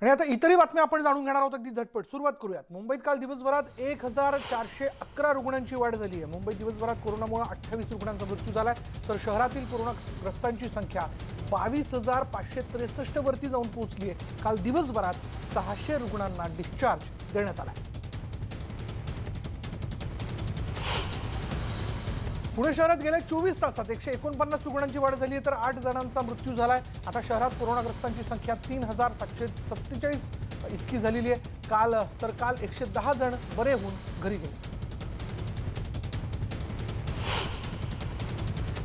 आणि आता इतरही बातम्या आपण जाणून घेणार आहोत अगदी झटपट सुरुवात करूयात। मुंबईत काल दिवसभरात 1411 रुग्णांची वाढ झाली आहे। मुंबईत दिवसभरात कोरोनामुळे 28 रुग्णांचा मृत्यू झालाय, तर शहरातील कोरोनाग्रस्तांची संख्या 22,563 वरती जाऊन पोहोचली आहे। काल दिवसभरात 600 रुग्णांना डिस्चार्ज देण्यात आला। पुणे शहरात गेल्या 24 तासात 149 रुग्णांची वाढ झाली आहे, तर 8 जणांचा मृत्यू झालाय। आता शहरात कोरोनाग्रस्तांची संख्या 3,747 इतकी झालेली आहे। काल 110 जण बरे होऊन घरी गेले।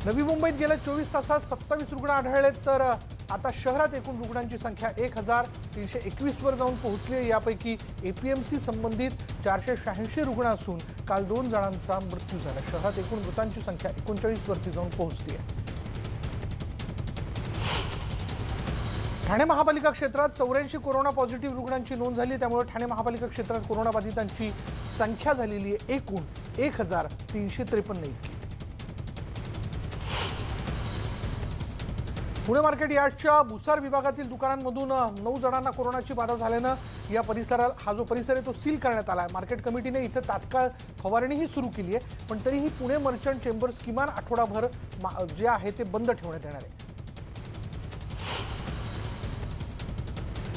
नवी मुंबईत गेल्या 24 तासात 27 रुग्ण आढळले, तर आता शहरात एकूण रुग्णांची संख्या 1,321 वर जाऊन पोहोचली आहे। यापैकी एपीएमसी संबंधित 486 रुग्ण असून काल 2 जणांचा मृत्यू झाला। शहरात एकूण मृतांची संख्या 39 वरती जाऊन पोहोचली आहे। ठाणे महापालिका क्षेत्रात 84 कोरोना पॉझिटिव्ह रुग्णांची नोंद झाली, त्यामुळे ठाणे महापालिका क्षेत्रात कोरोना बाधितांची संख्या झालेली आहे एकूण 1,353 इतकी। पुणे मार्केट यार्डच्या भुसार विभागातील दुकानांमधून 9 जणांना कोरोनाची बाधा झाल्यानं या परिसराला हा जो परिसर आहे तो सील करण्यात आला आहे। मार्केट कमिटीने इथे तात्काळ फवारणीही सुरू केली आहे, पण तरीही पुणे मर्चंट चेंबर्स किमान आठवडाभर जे आहे ते बंद ठेवण्यात येणार आहे।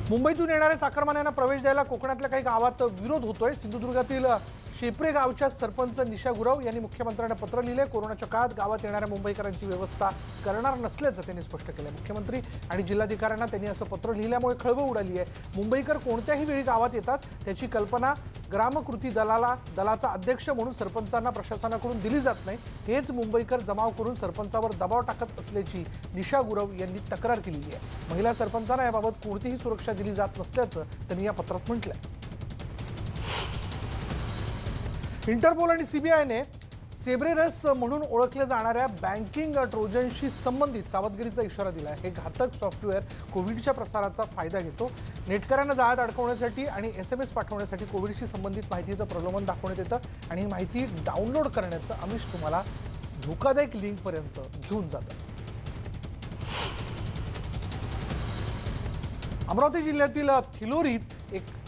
मुंबईतून येणाऱ्या चाकरमान्यांना प्रवेश द्यायला कोकणातल्या काही गावात विरोध होतोय। सिंधुदुर्गातील शेपरे गावच्या सरपंच निशा गुरव यांनी मुख्यमंत्र्यांना पत्र लिहिले। कोरोनाच्या काळात गावात येणाऱ्या मुंबईकरांची व्यवस्था करणार नसल्याचं त्यांनी स्पष्ट केलं। मुख्यमंत्री आणि जिल्हाधिकाऱ्यांना त्यांनी असं पत्र लिहिल्यामुळे खळबळ उडाली आहे। मुंबईकर कोणत्याही वेळी गावात येतात त्याची कल्पना ग्रामकृती दलाचा अध्यक्ष म्हणून सरपंचांना प्रशासनाकडून दिली जात नाही। हेच मुंबईकर जमाव करून सरपंचावर दबाव टाकत असल्याची निशा गुरव यांनी तक्रार केलेली आहे। महिला सरपंचांना याबाबत कोणतीही सुरक्षा दिली जात नसल्याचं त्यांनी या पत्रात म्हटलंय। इंटरपोल आणि सीबीआयने सेब्रेरस म्हणून ओळखल्या जाणाऱ्या बँकिंग ट्रोजनशी संबंधित सावधगिरीचा इशारा दिला आहे। हे घातक सॉफ्टवेअर कोविडच्या प्रसाराचा फायदा घेतो। नेटकऱ्यांना जाळ्यात अडकवण्यासाठी आणि SMS पाठवण्यासाठी कोविडशी संबंधित माहितीचं प्रलोभन दाखवण्यात येतं आणि ही माहिती डाउनलोड करण्याचं आमिष तुम्हाला धोकादायक लिंकपर्यंत घेऊन जातं। अमरावती जिल्ह्यातील थिलोरीत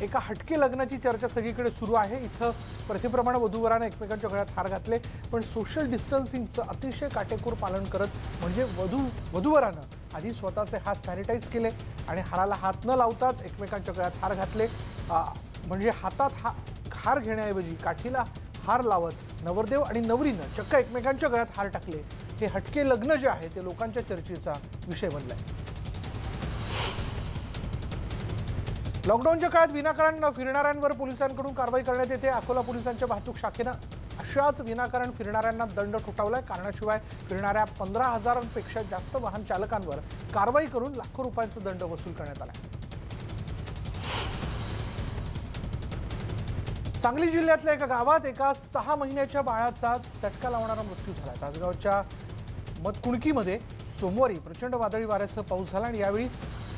एका हटके लग्नाची चर्चा सगळीकडे सुरू आहे। इथं प्रथेप्रमाणे वधूवरांना एकमेकांच्या गळ्यात हार घातले, पण सोशल डिस्टन्सिंगचं अतिशय काटेकोर पालन करत म्हणजे वधूवरानं आधी स्वतःचे हात सॅनिटाईज केले आणि हाराला हात न लावताच एकमेकांच्या गळ्यात हार घातले। म्हणजे हातात हार घेण्याऐवजी काठीला हार लावत नवरदेव आणि नवरीनं चक्क एकमेकांच्या गळ्यात हार टाकले। हे हटके लग्न जे आहे ते लोकांच्या चर्चेचा विषय बनलाय। लॉकडाऊनच्या काळात विनाकारण फिरणाऱ्यांवर पोलिसांकडून कारवाई करण्यात येते। अकोला पोलिसांच्या वाहतूक शाखेनं अशाच विनाकारण फिरणाऱ्यांना दंड ठोठावलाय। कारणाशिवाय फिरणाऱ्या 15,000पेक्षा जास्त वाहन चालकांवर कारवाई करून लाखो रुपयांचा दंड वसूल करण्यात आला। सांगली जिल्ह्यातल्या एका गावात एका 6 महिन्याच्या बाळाचा चटका लावणारा मृत्यू झाला। तासगावच्या मतकुणकीमध्ये सोमवारी प्रचंड वादळी वाऱ्यासह पाऊस झाला आणि यावेळी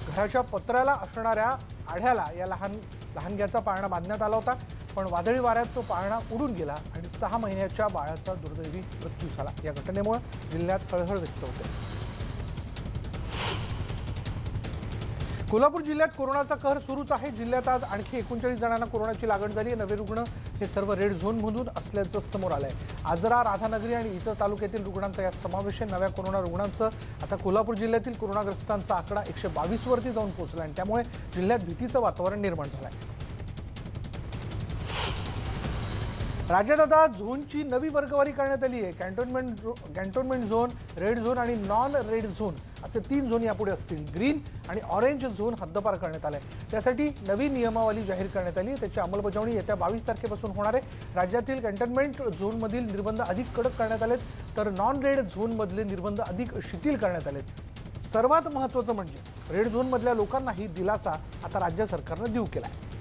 घराच्या पत्र्याला असणाऱ्या आढ्याला या लहानग्याचा पाळणा बांधण्यात आला होता, पण वादळी वाऱ्यात तो पाळणा उडून गेला आणि 6 महिन्याच्या बाळाचा दुर्दैवी मृत्यू झाला। या घटनेमुळे जिल्ह्यात हळहळ व्यक्त होते। कोल्हापूर जिल्ह्यात कोरोनाचा कहर सुरूच आहे। जिल्ह्यात आज आणखी 39 जणांना कोरोनाची लागण झाली आहे। नवे रुग्ण हे सर्व रेड झोनमधून असल्याचं समोर आलंय। आजरा, राधानगरी आणि इतर तालुक्यातील रुग्णांचा यात समावेश आहे। नव्या कोरोना रुग्णांचं आता कोल्हापूर जिल्ह्यातील कोरोनाग्रस्तांचा आकडा 122 वरती जाऊन पोहोचला आणि त्यामुळे जिल्ह्यात भीतीचं वातावरण निर्माण झालंय। राज्यात आता झोनची नवी वर्गवारी करण्यात आली आहे। कॅन्टोन्मेंट झोन, रेड झोन आणि नॉन रेड झोन असे 3 झोन यापुढे असतील। ग्रीन आणि ऑरेंज झोन हद्दपार करण्यात आले। त्यासाठी नवी नियमावली जाहीर करण्यात आली। त्याची अंमलबजावणी येत्या 22 तारखेपासून होणार आहे। राज्यातील कॅन्टोन्मेंट झोनमधील निर्बंध अधिक कडक करण्यात आलेत, तर नॉन रेड झोनमधले निर्बंध अधिक शिथिल करण्यात आलेत। सर्वात महत्त्वाचं म्हणजे रेड झोनमधल्या लोकांनाही दिलासा आता राज्य सरकारनं देऊ केला आहे।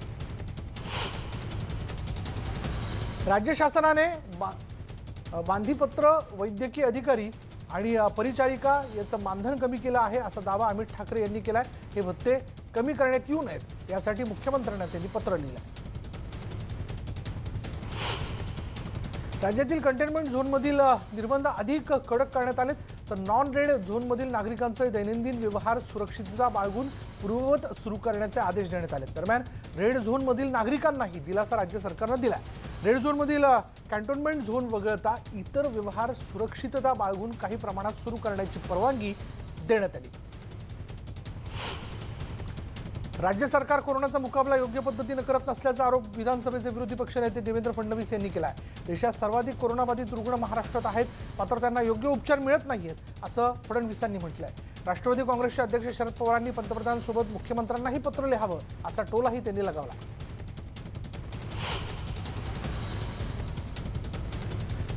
राज्य शासनाने बांधीपत्र, वैद्यकीय अधिकारी आणि परिचारिका याचं मानधन कमी केलं आहे असा दावा अमित ठाकरे यांनी केलाय। हे भत्ते कमी करण्यात येऊ नयेत यासाठी मुख्यमंत्र्यांना त्यांनी पत्र लिहिलं। राज्यातील कंटेनमेंट झोनमधील निर्बंध अधिक कडक करण्यात आलेत, तर नॉन रेड झोनमधील नागरिकांचे दैनंदिन व्यवहार सुरक्षितता बाळगून पूर्ववत सुरू करण्याचे आदेश देण्यात आले। दरम्यान रेड झोनमधील नागरिकांनाही दिलासा राज्य सरकारने दिला। रेड झोनमधील कॅन्टोन्मेंट झोन वगळता इतर व्यवहार सुरक्षितता बाळगून काही प्रमाणात सुरू करण्याची परवानगी देण्यात आली। राज्य सरकार कोरोनाचा मुकाबला योग्य पद्धतीने करत नसल्याचा आरोप विधानसभेचे विरोधी पक्षनेते देवेंद्र फडणवीस यांनी केला आहे। देशात सर्वाधिक कोरोनाबाधित रुग्ण महाराष्ट्रात आहेत, मात्र त्यांना योग्य उपचार मिळत नाहीत असं फडणवीसांनी म्हटलं आहे। राष्ट्रवादी काँग्रेसचे अध्यक्ष शरद पवारांनी पंतप्रधानांसोबत मुख्यमंत्र्यांनाही पत्र लिहावं असा टोलाही त्यांनी लगावला।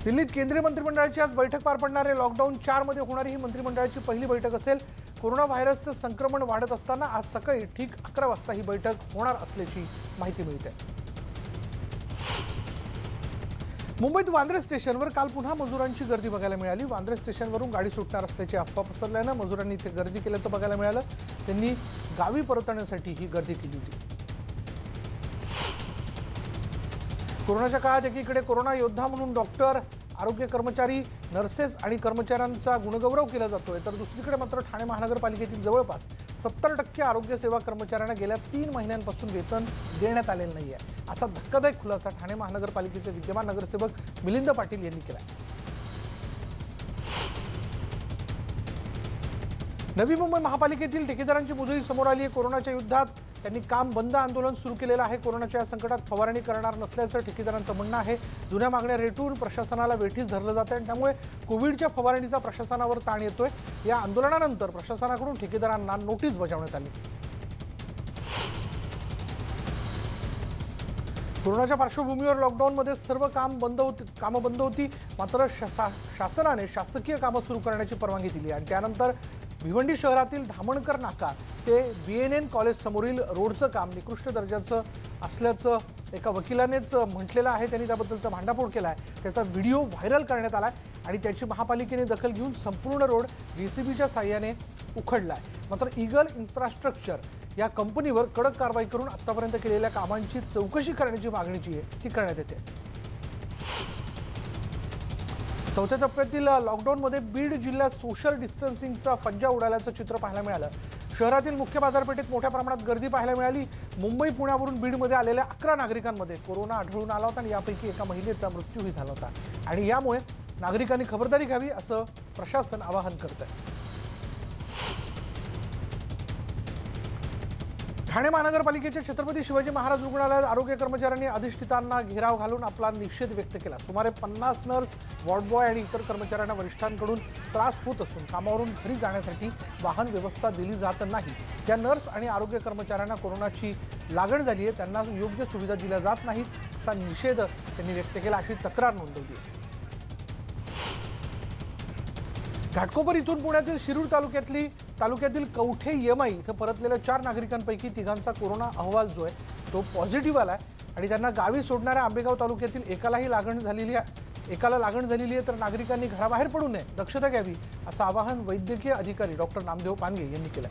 दिल्लीत केंद्रीय मंत्रिमंडळाची आज बैठक पार पडणार आहे। लॉकडाऊन 4 मध्ये होणारी ही मंत्रिमंडळाची पहिली बैठक असेल। कोरोना व्हायरसचं संक्रमण वाढत असताना आज सकाळी ठीक 11 वाजता ही बैठक होणार असल्याची माहिती मिळते। मुंबईत वांद्रे स्टेशनवर काल पुन्हा मजुरांची गर्दी बघायला मिळाली। वांद्रे स्टेशनवरून गाडी सुटणार असल्याची अफवा पसरल्यानं मजुरांनी इथे गर्दी केल्याचं बघायला मिळालं। त्यांनी गावी परतण्यासाठी ही गर्दी केली होती। कोरोनाच्या काळात एकीकडे कोरोना योद्धा म्हणून डॉक्टर, आरोग्य कर्मचारी, नर्सेस आणि कर्मचाऱ्यांचा गुणगौरव केला जातोय, तर दुसरीकडे मात्र ठाणे महानगरपालिकेतील जवळपास 70% आरोग्य सेवा कर्मचाऱ्यांना गेल्या 3 महिन्यांपासून वेतन देण्यात आलेलं नाहीये असा धक्कादायक खुलासा ठाणे महानगरपालिकेचे विद्यमान नगरसेवक मिलिंद पाटील यांनी केला। नवी मुंबई महापालिकेतील ठेकेदारांची मुजळी समोर आली आहे। कोरोनाच्या युद्धात त्यांनी काम बंद आंदोलन सुरू केलेलं आहे। कोरोनाच्या संकटात फवारणी करणार नसल्याचं ठेकेदारांचं म्हणणं आहे। जुन्या मागण्या रेटून प्रशासनाला वेठीस धरलं जातं आणि त्यामुळे कोविडच्या फवारणीचा प्रशासनावर ताण येतोय। या आंदोलनानंतर प्रशासनाकडून ठेकेदारांना नोटीस बजावण्यात आली। कोरोनाच्या पार्श्वभूमीवर लॉकडाऊनमध्ये सर्व कामं बंद होती, मात्र शासनाने शासकीय कामं सुरू करण्याची परवानगी दिली आणि त्यानंतर भिवंडी शहरातील धामणकर नाका ते BNN कॉलेज समोरील रोडचं काम निकृष्ट दर्जाचं असल्याचं एका वकिलानेच म्हटलेलं आहे। त्यांनी त्याबद्दलचा भांडाफोड केला आहे। त्याचा व्हिडिओ व्हायरल करण्यात आला आणि त्याची महापालिकेने दखल घेऊन संपूर्ण रोड JCBच्या साहाय्याने उखडला आहे। मात्र ईगल इन्फ्रास्ट्रक्चर या कंपनीवर कडक कारवाई करून आतापर्यंत केलेल्या कामांची चौकशी करण्याची मागणी जी आहे ती करण्यात येते। चौथ्या टप्प्यातील लॉकडाऊनमध्ये बीड जिल्ह्यात सोशल डिस्टन्सिंगचा फज्जा उडाल्याचं चित्र पाहायला मिळालं। शहरातील मुख्य बाजारपेठेत मोठ्या प्रमाणात गर्दी पाहायला मिळाली। मुंबई पुण्यावरून बीडमध्ये आलेल्या 11 नागरिकांमध्ये कोरोना आढळून आला होता आणि यापैकी एका महिलेचा मृत्यूही झाला होता आणि यामुळे नागरिकांनी खबरदारी घ्यावी असं प्रशासन आवाहन करत आहे। ठाणे महानगरपालिकेच्या छत्रपती शिवाजी महाराज रुग्णालयात आरोग्य कर्मचाऱ्यांनी अधिष्ठितांना घेराव घालून आपला निषेध व्यक्त केला। सुमारे 50 नर्स, वॉर्ड बॉय आणि इतर कर्मचाऱ्यांना वरिष्ठांकडून त्रास होत असून कामावरून घरी जाण्यासाठी वाहन व्यवस्था दिली जात नाही। ज्या नर्स आणि आरोग्य कर्मचाऱ्यांना कोरोनाची लागण झाली आहे त्यांना योग्य सुविधा दिल्या जात नाहीत असा निषेध त्यांनी व्यक्त केला, अशी तक्रार नोंदवली आहे। घाटकोपर इथून पुण्यातील शिरूर तालुक्यातील कवठे यमाई इथं परतलेल्या 4 नागरिकांपैकी 3घांचा कोरोना अहवाल जो आहे तो पॉझिटिव्ह आला आणि त्यांना गावी सोडणाऱ्या आंबेगाव तालुक्यातील एकाला लागण झालेली आहे, तर नागरिकांनी घराबाहेर पडू नये, दक्षता घ्यावी असं आवाहन वैद्यकीय अधिकारी डॉक्टर नामदेव पानगे यांनी केलं।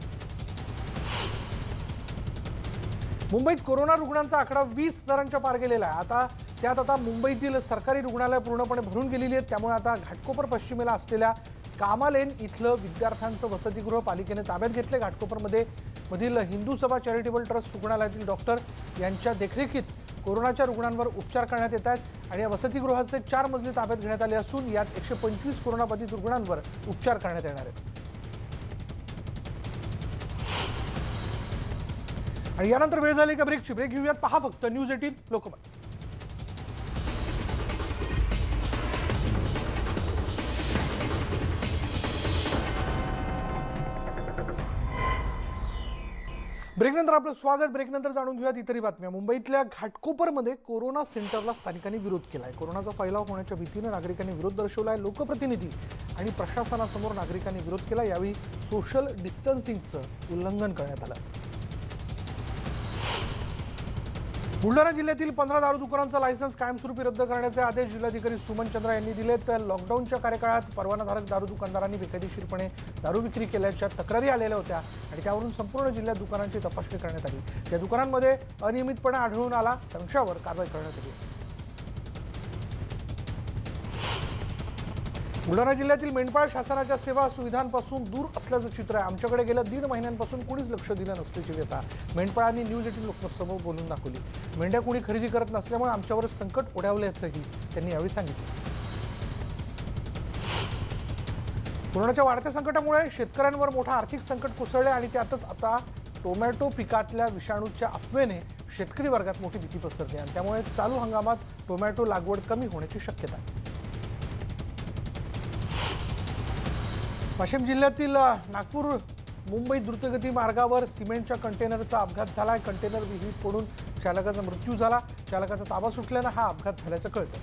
मुंबईत कोरोना रुग्णांचा आकडा 20,000च्या पार गेलेला आहे। आता मुंबईतील सरकारी रुग्णालय पूर्णपणे भरून गेलेली आहेत। त्यामुळे आता घाटकोपर पश्चिमेला असलेल्या कामालेन इथलं विद्यार्थ्यांचं वसतिगृह पालिकेने ताब्यात घेतले। घाटकोपरमधील हिंदू सभा चॅरिटेबल ट्रस्ट रुग्णालयातील डॉक्टर यांच्या देखरेखीत कोरोनाच्या रुग्णांवर उपचार करण्यात येत आहेत आणि या वसतिगृहाचे 4 मजले ताब्यात घेण्यात आले असून यात 125 कोरोनाबाधित रुग्णांवर उपचार करण्यात येणार आहेत। आणि यानंतर वेळ झाली का ब्रेक घेऊयात। पहा फक्त न्यूज 18 लोकमत। ब्रेकनंतर आपलं स्वागत। ब्रेकनंतर जाणून घेऊयात इतरही बातम्या। मुंबईतल्या घाटकोपरमध्ये कोरोना सेंटरला स्थानिकांनी विरोध केलाय। कोरोनाचा फैलाव होण्याच्या भीतीने नागरिकांनी विरोध दर्शवलाय। लोकप्रतिनिधी आणि प्रशासनासमोर नागरिकांनी विरोध केला। यावेळी सोशल डिस्टन्सिंगचं उल्लंघन करण्यात आलं। बुलढाणा जिल्ह्यातील 15 दारू दुकानांचा लायसन्स कायमस्वरूपी रद्द करण्याचे आदेश जिल्हाधिकारी सुमन चंद्रा यांनी दिले। तर लॉकडाऊनच्या कार्यकाळात परवानाधारक दारू दुकानदारांनी बेकायदेशीरपणे दारू विक्री केल्याच्या तक्रारी आलेल्या होत्या आणि त्यावरून संपूर्ण जिल्ह्यात दुकानांची तपासणी करण्यात आली। या दुकानांमध्ये अनियमितपणा आढळून आला तर अशावर कारवाई करण्यात आली। बुलढाणा जिल्ह्यातील मेंढपाळ शासनाच्या सेवा सुविधांपासून दूर असल्याचं चित्र आहे. आमच्याकडे गेल्या 1.5 महिन्यांपासून कुणीच लक्ष दिलं नसल्याची व्यथा मेंढपाळांनी न्यूज 18 लोकमतसमोर बोलून दाखवली. मेंढ्या कुणी खरेदी करत नसल्यामुळे आमच्यावर संकट ओढावल्याचंही त्यांनी यावेळी सांगितलं. कोरोनाच्या वाढत्या संकटामुळे शेतकऱ्यांवर मोठं आर्थिक संकट कोसळले आणि त्यातच आता टोमॅटो पिकातल्या विषाणूच्या अफवेने शेतकरी वर्गात मोठी भीती पसरली आणि त्यामुळे चालू हंगामात टोमॅटो लागवड कमी होण्याची शक्यता आहे. वाशिम जिल्ह्यातील नागपूर मुंबई द्रुतगती मार्गावर सिमेंटच्या कंटेनरचा अपघात झाला. कंटेनर विहिरीत पडून चालकाचा मृत्यू झाला. चालकाचा ताबा सुटल्यानं हा अपघात झाल्याचं कळतं.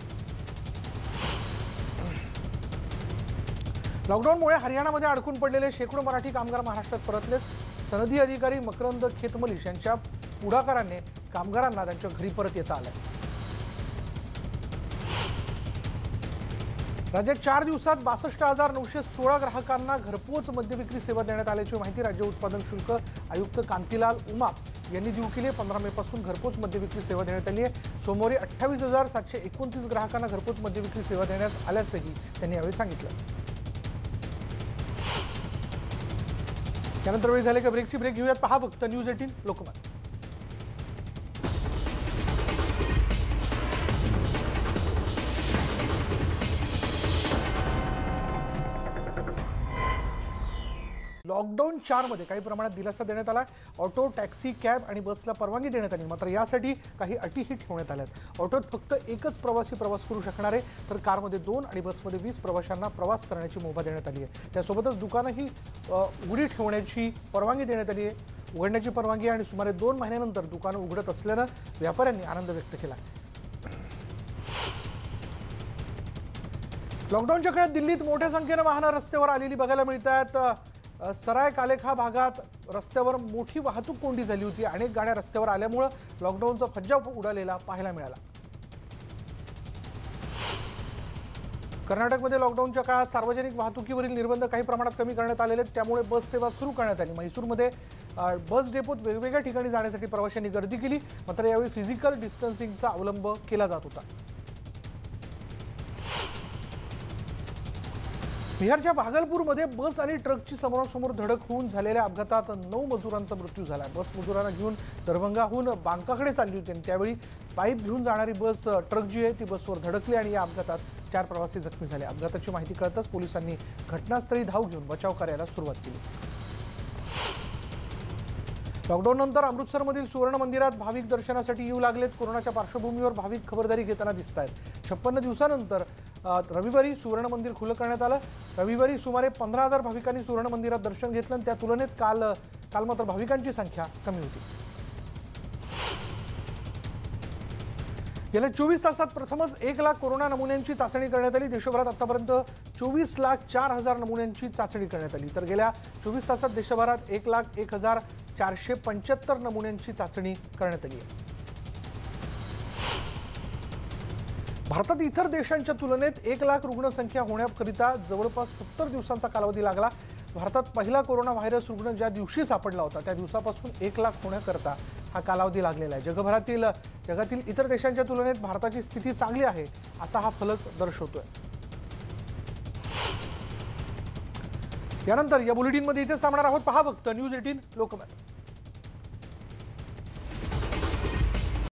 लॉकडाऊनमुळे हरियाणामध्ये अडकून पडलेले शेकडो मराठी कामगार महाराष्ट्रात परतलेत. सनदी अधिकारी मकरंद खेतमलिश यांच्या पुढाकाराने कामगारांना त्यांच्या घरी परत येता आलंय. राज्यात 4 दिवसात 62,916 ग्राहकांना घरपोच मद्यविक्री सेवा देण्यात आल्याची माहिती राज्य उत्पादन शुल्क आयुक्त कांतीलाल उमाप यांनी दिली आहे. 15 मे पासून घरपोच मद्यविक्री सेवा देण्यात आली आहे. सोमवारी 28,729 ग्राहकांना घरपोच मद्यविक्री सेवा देण्यात आल्याचंही त्यांनी यावेळी सांगितलं. त्यानंतर वेळ झाले का ब्रेकची. ब्रेक घेऊयात. पहा फक्त न्यूज 18 लोकमत. लॉकडाऊन 4 मध्ये काही प्रमाणात दिलासा देण्यात आला. ऑटो, टॅक्सी, कॅब आणि बसला परवानगी देण्यात आली. मात्र यासाठी काही अटीही ठेवण्यात आल्यात. ऑटोत फक्त एकच प्रवासी प्रवास करू शकणार आहे, तर कारमध्ये 2 आणि बसमध्ये 20 प्रवाशांना प्रवास करण्याची मुभा देण्यात आली आहे. त्यासोबतच दुकानंही उघडी ठेवण्याची परवानगी देण्यात आली आहे. उघडण्याची परवानगी आणि सुमारे 2 महिन्यानंतर दुकानं उघडत असल्यानं व्यापाऱ्यांनी आनंद व्यक्त केला. लॉकडाऊनच्या काळात दिल्लीत मोठ्या संख्येनं वाहनं रस्त्यावर आलेली बघायला मिळतात. सराय कालेखा भागात रस्त्यावर मोठी वाहतूक कोंडी झाली होती. अनेक गाड्या रस्त्यावर आल्यामुळे लॉकडाऊनचा फज्जा उडालेला पाहायला मिळाला. कर्नाटकमध्ये लॉकडाऊनच्या काळात सार्वजनिक वाहतुकीवरील निर्बंध काही प्रमाणात कमी करण्यात आलेले आहेत. त्यामुळे बस सेवा सुरू करण्यात आली. म्हैसूरमध्ये बस डेपोत वेगवेगळ्या ठिकाणी जाण्यासाठी प्रवाशांनी गर्दी केली. मात्र यावेळी फिजिकल डिस्टन्सिंगचा अवलंब केला जात होता. बिहारच्या भागलपूरमध्ये बस आणि ट्रकची समोरासमोर धडक होऊन झालेल्या अपघातात 9 मजुरांचा मृत्यू झाला. बस मजुरांना घेऊन दरभंगाहून बांकाकडे चालली होती आणि त्यावेळी पाईप घेऊन जाणारी बस ट्रक जी आहे ती बसवर धडकली आणि या अपघातात 4 प्रवासी जखमी झाले. अपघाताची माहिती कळताच पोलिसांनी घटनास्थळी धाव घेऊन बचाव कार्याला सुरुवात केली. लॉकडाऊन नंतर अमृतसरमधील सुवर्ण मंदिरात भाविक दर्शनासाठी येऊ लागलेत. कोरोनाच्या पार्श्वभूमीवर भाविक खबरदारी घेताना दिसत आहेत. 56 दिवसानंतर रविवारी सुवर्ण मंदिर खुलं करण्यात आलं. रविवारी सुमारे 15,000 भाविकांनी सुवर्ण मंदिरात दर्शन घेतलं आणि त्या तुलनेत काल मात्र भाविकांची संख्या कमी होती. गेल्या 24 तासात प्रथमच 1 लाख कोरोना नमुन्यांची चाचणी करण्यात आली. देशभरात आतापर्यंत 24,04,000 नमुन्यांची चाचणी करण्यात आली. तर गेल्या 24 तासात देशभरात 1,01,475 नमुन्यांची चाचणी करण्यात आली आहे. भारतात इतर देशांच्या तुलनेत 1 लाख रुग्णसंख्या होण्याकरिता जवळपास 70 दिवसांचा कालावधी लागला. भारतात पहिला कोरोना व्हायरस रुग्ण ज्या दिवशी सापडला होता त्या दिवसापासून 1 लाख होण्याकरता हा कालावधी लागलेला आहे. जगातील इतर देशांच्या तुलनेत भारताची स्थिती चांगली आहे असा हा फलक दर्शवतोय. यानंतर या बुलेटिनमध्ये इथेच थांबणार आहोत. पहा फक्त न्यूज 18 लोकमत.